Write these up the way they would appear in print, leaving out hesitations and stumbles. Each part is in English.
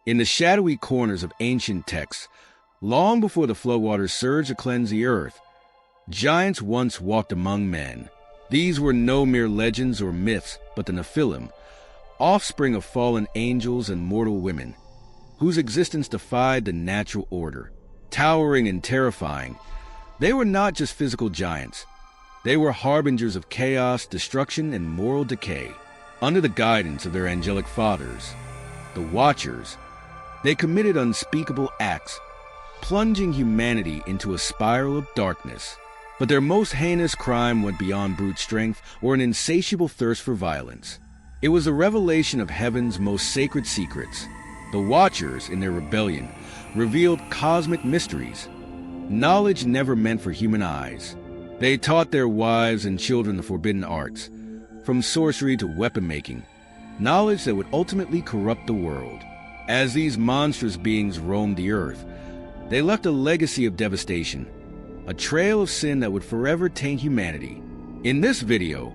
In the shadowy corners of ancient texts, long before the floodwaters surged to cleanse the earth, giants once walked among men. These were no mere legends or myths, but the Nephilim, offspring of fallen angels and mortal women, whose existence defied the natural order. Towering and terrifying, they were not just physical giants. They were harbingers of chaos, destruction, and moral decay. Under the guidance of their angelic fathers, the Watchers, they committed unspeakable acts, plunging humanity into a spiral of darkness. But their most heinous crime went beyond brute strength or an insatiable thirst for violence. It was a revelation of heaven's most sacred secrets. The Watchers, in their rebellion, revealed cosmic mysteries, knowledge never meant for human eyes. They taught their wives and children the forbidden arts, from sorcery to weapon-making, knowledge that would ultimately corrupt the world. As these monstrous beings roamed the earth, they left a legacy of devastation, a trail of sin that would forever taint humanity. In this video,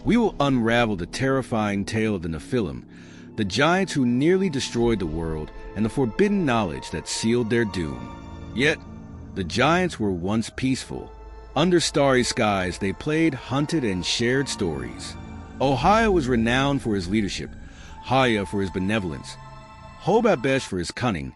we will unravel the terrifying tale of the Nephilim, the giants who nearly destroyed the world, and the forbidden knowledge that sealed their doom. Yet, the giants were once peaceful. Under starry skies, they played, hunted, and shared stories. Ohio was renowned for his leadership, Haya for his benevolence, Hobabesh for his cunning,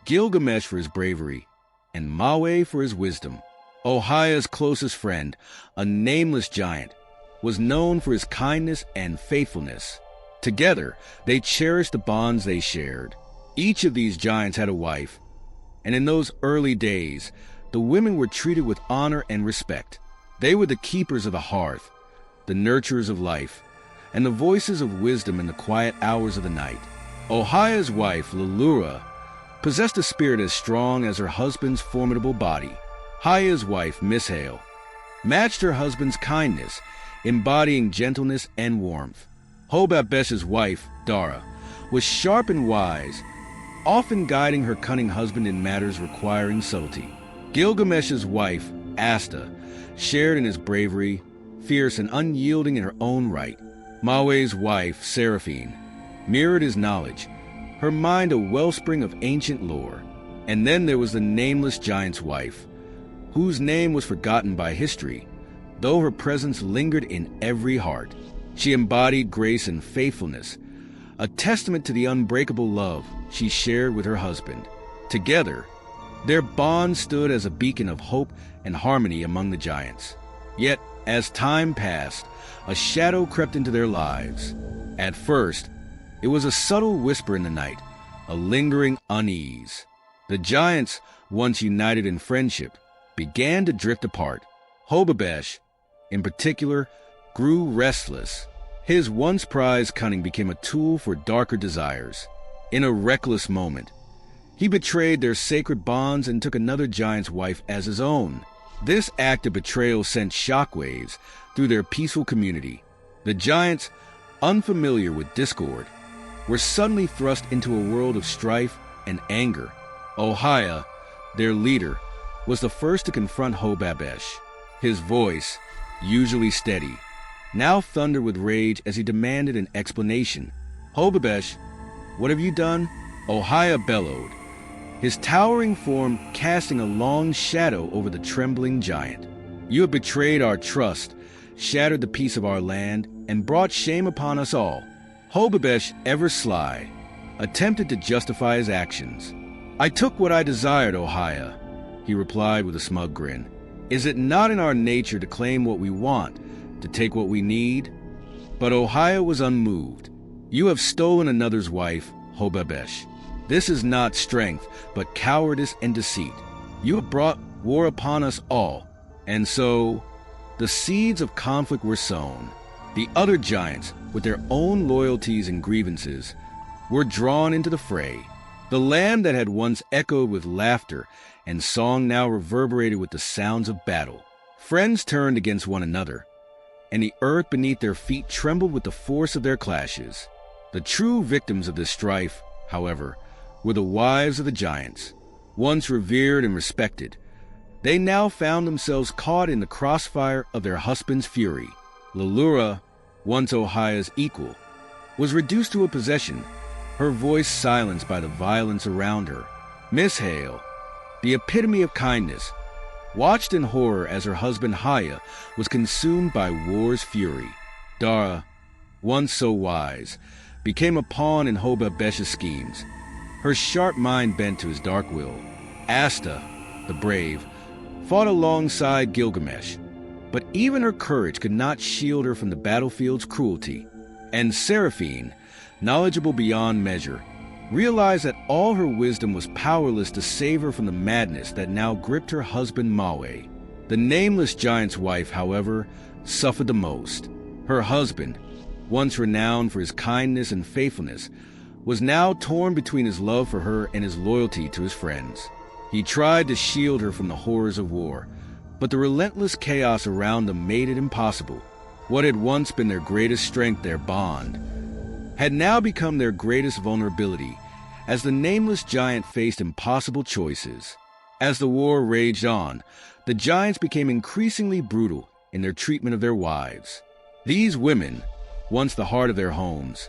Gilgamesh for his bravery, and Mawe for his wisdom. Ohia's closest friend, a nameless giant, was known for his kindness and faithfulness. Together, they cherished the bonds they shared. Each of these giants had a wife, and in those early days, the women were treated with honor and respect. They were the keepers of the hearth, the nurturers of life, and the voices of wisdom in the quiet hours of the night. Ohia's wife, Lallura, possessed a spirit as strong as her husband's formidable body. Haya's wife, Mishael, matched her husband's kindness, embodying gentleness and warmth. Hobabesh's wife, Dara, was sharp and wise, often guiding her cunning husband in matters requiring subtlety. Gilgamesh's wife, Asta, shared in his bravery, fierce and unyielding in her own right. Mawe's wife, Seraphine, mirrored his knowledge, her mind a wellspring of ancient lore. And then there was the nameless giant's wife, whose name was forgotten by history, though her presence lingered in every heart. She embodied grace and faithfulness, a testament to the unbreakable love she shared with her husband. Together, their bond stood as a beacon of hope and harmony among the giants. Yet, as time passed, a shadow crept into their lives. At first, it was a subtle whisper in the night, a lingering unease. The giants, once united in friendship, began to drift apart. Hobabesh, in particular, grew restless. His once prized cunning became a tool for darker desires. In a reckless moment, he betrayed their sacred bonds and took another giant's wife as his own. This act of betrayal sent shockwaves through their peaceful community. The giants, unfamiliar with discord, were suddenly thrust into a world of strife and anger. Ohia, their leader, was the first to confront Hobabesh. His voice, usually steady, now thundered with rage as he demanded an explanation. "Hobabesh, what have you done?" Ohia bellowed, his towering form casting a long shadow over the trembling giant. "You have betrayed our trust, shattered the peace of our land, and brought shame upon us all." Hobabesh, ever sly, attempted to justify his actions. "I took what I desired, Ohia," he replied with a smug grin. "Is it not in our nature to claim what we want, to take what we need?" But Ohia was unmoved. "You have stolen another's wife, Hobabesh. This is not strength, but cowardice and deceit. You have brought war upon us all." And so, the seeds of conflict were sown. The other giants, with their own loyalties and grievances, were drawn into the fray. The land that had once echoed with laughter and song now reverberated with the sounds of battle. Friends turned against one another, and the earth beneath their feet trembled with the force of their clashes. The true victims of this strife, however, were the wives of the giants. Once revered and respected, they now found themselves caught in the crossfire of their husband's fury. Lallura, once Ohia's equal, was reduced to a possession, her voice silenced by the violence around her. Miss Hale, the epitome of kindness, watched in horror as her husband Haya was consumed by war's fury. Dara, once so wise, became a pawn in Hobabesh's schemes, her sharp mind bent to his dark will. Asta, the brave, fought alongside Gilgamesh, but even her courage could not shield her from the battlefield's cruelty. And Seraphine, knowledgeable beyond measure, realized that all her wisdom was powerless to save her from the madness that now gripped her husband Mawe. The nameless giant's wife, however, suffered the most. Her husband, once renowned for his kindness and faithfulness, was now torn between his love for her and his loyalty to his friends. He tried to shield her from the horrors of war, but the relentless chaos around them made it impossible. What had once been their greatest strength, their bond, had now become their greatest vulnerability, as the nameless giant faced impossible choices. As the war raged on, the giants became increasingly brutal in their treatment of their wives. These women, once the heart of their homes,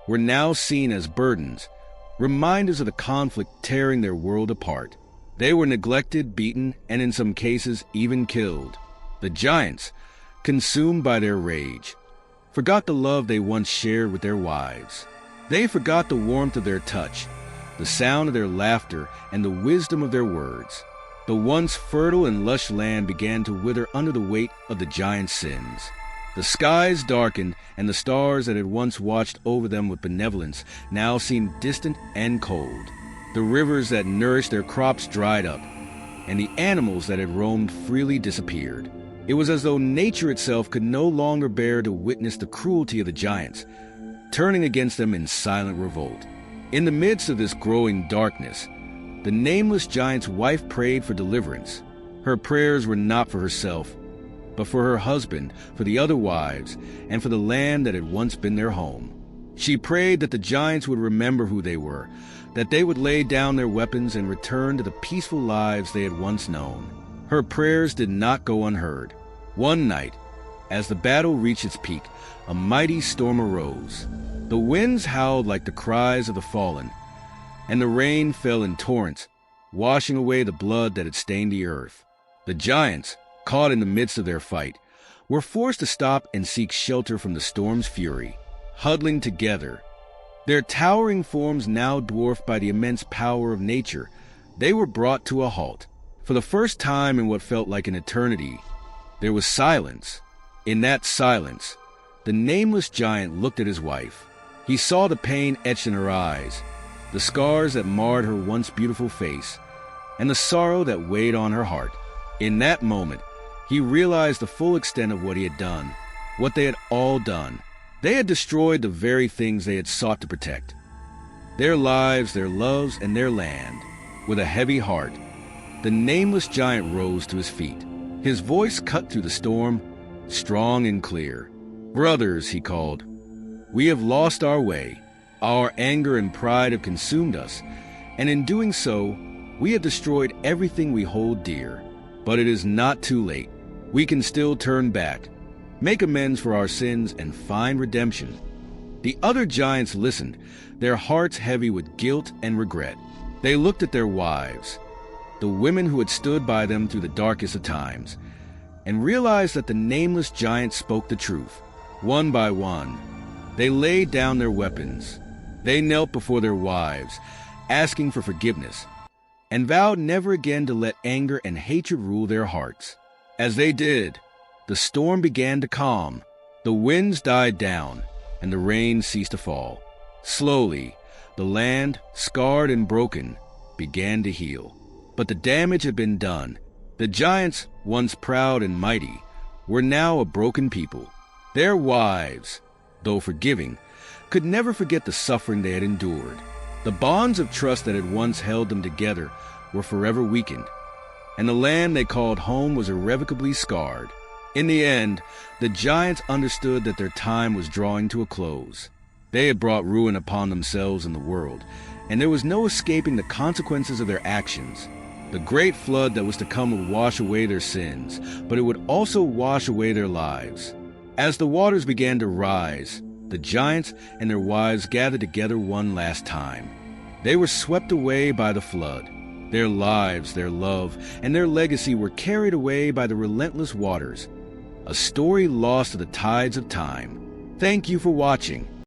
were now seen as burdens, reminders of the conflict tearing their world apart. They were neglected, beaten, and in some cases even killed. The giants, consumed by their rage, forgot the love they once shared with their wives. They forgot the warmth of their touch, the sound of their laughter, and the wisdom of their words. The once fertile and lush land began to wither under the weight of the giants' sins. The skies darkened, and the stars that had once watched over them with benevolence now seemed distant and cold. The rivers that nourished their crops dried up, and the animals that had roamed freely disappeared. It was as though nature itself could no longer bear to witness the cruelty of the giants, turning against them in silent revolt. In the midst of this growing darkness, the nameless giant's wife prayed for deliverance. Her prayers were not for herself, but for her husband, for the other wives, and for the land that had once been their home. She prayed that the giants would remember who they were, that they would lay down their weapons and return to the peaceful lives they had once known. Her prayers did not go unheard. One night, as the battle reached its peak, a mighty storm arose. The winds howled like the cries of the fallen, and the rain fell in torrents, washing away the blood that had stained the earth. The giants, caught in the midst of their fight, were forced to stop and seek shelter from the storm's fury. Huddling together, their towering forms now dwarfed by the immense power of nature, they were brought to a halt. For the first time in what felt like an eternity, there was silence. In that silence, the nameless giant looked at his wife. He saw the pain etched in her eyes, the scars that marred her once beautiful face, and the sorrow that weighed on her heart. In that moment, he realized the full extent of what he had done, what they had all done. They had destroyed the very things they had sought to protect. Their lives, their loves, and their land. With a heavy heart, the nameless giant rose to his feet. His voice cut through the storm, strong and clear. "Brothers," he called, "we have lost our way. Our anger and pride have consumed us, and in doing so, we have destroyed everything we hold dear. But it is not too late. We can still turn back, make amends for our sins, and find redemption." The other giants listened, their hearts heavy with guilt and regret. They looked at their wives, the women who had stood by them through the darkest of times, and realized that the nameless giant spoke the truth. One by one, they laid down their weapons. They knelt before their wives, asking for forgiveness, and vowed never again to let anger and hatred rule their hearts. As they did, the storm began to calm, the winds died down, and the rain ceased to fall. Slowly, the land, scarred and broken, began to heal. But the damage had been done. The giants, once proud and mighty, were now a broken people. Their wives, though forgiving, could never forget the suffering they had endured. The bonds of trust that had once held them together were forever weakened, and the land they called home was irrevocably scarred. In the end, the giants understood that their time was drawing to a close. They had brought ruin upon themselves and the world, and there was no escaping the consequences of their actions. The great flood that was to come would wash away their sins, but it would also wash away their lives. As the waters began to rise, the giants and their wives gathered together one last time. They were swept away by the flood. Their lives, their love, and their legacy were carried away by the relentless waters. A story lost to the tides of time. Thank you for watching.